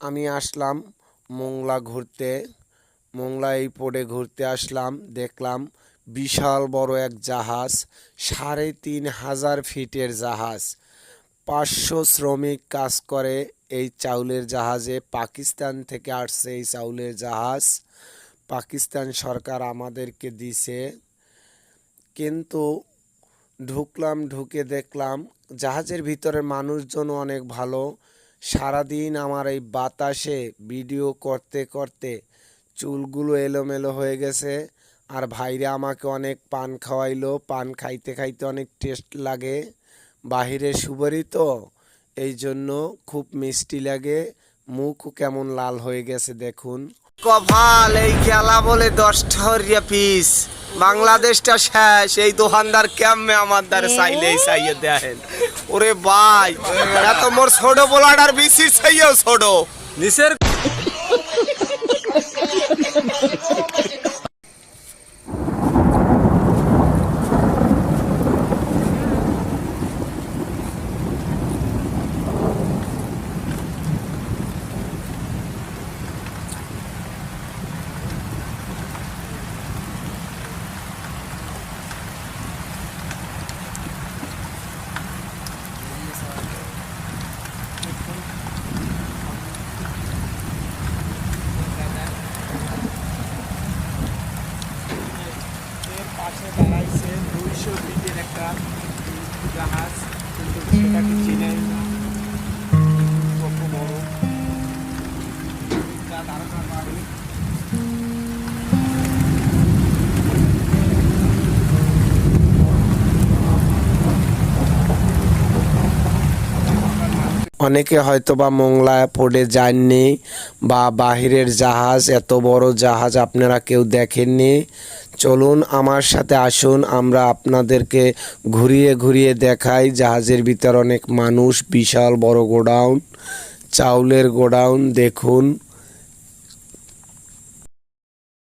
আমি আসলাম মোংলা ঘুরতে। মোংলা এই পোর্টে ঘুরতে আসলাম, দেখলাম বিশাল বড় এক জাহাজ, ৩,৫০০ ফিটের জাহাজ। ৫০০ শ্রমিক কাজ করে এই চাউলের জাহাজে। পাকিস্তান থেকে আসছে এই চাউলের জাহাজ। পাকিস্তান সরকার আমাদেরকে দিছে, কিন্তু ঢুকলাম, ঢুকে দেখলাম জাহাজের ভিতরে মানুষজন অনেক ভালো। সারাদিন আমার এই বাতাসে ভিডিও করতে করতে চুলগুলো এলোমেলো হয়ে গেছে। আর ভাইরা আমাকে অনেক পান খাওয়াইলো। পান খাইতে খাইতে অনেক টেস্ট লাগে, বাহিরে সুপারি তো, এই জন্য খুব মিষ্টি লাগে। মুখও কেমন লাল হয়ে গেছে দেখুন। কপাল, এই খেলা বলে 10 টাকা পিস। বাংলাদেশটা শেষ, এই দোকানদার কেমনে আমার দ্বারে চাইলেই চাইয়ে দেখেন। ওরে ভাই, এত মোর ছোট পোলাটার বিসির চাইয়েও ছোট নিচের। পাশে দাঁড়াইছে 200 ফিটের একটা জাহাজ, কিন্তু সেটাকে চিনে না কত বড় ধারণা পারি। অনেকে হয়তো বা মোংলা পোর্টে যাননি বা বাহিরের জাহাজ, এত বড় জাহাজ আপনারা কেউ দেখেননি। চলুন আমার সাথে আসুন, আমরা আপনাদেরকে ঘুরিয়ে ঘুরিয়ে দেখাই। জাহাজের ভিতর অনেক মানুষ, বিশাল বড় গোডাউন, চাউলের গোডাউন দেখুন।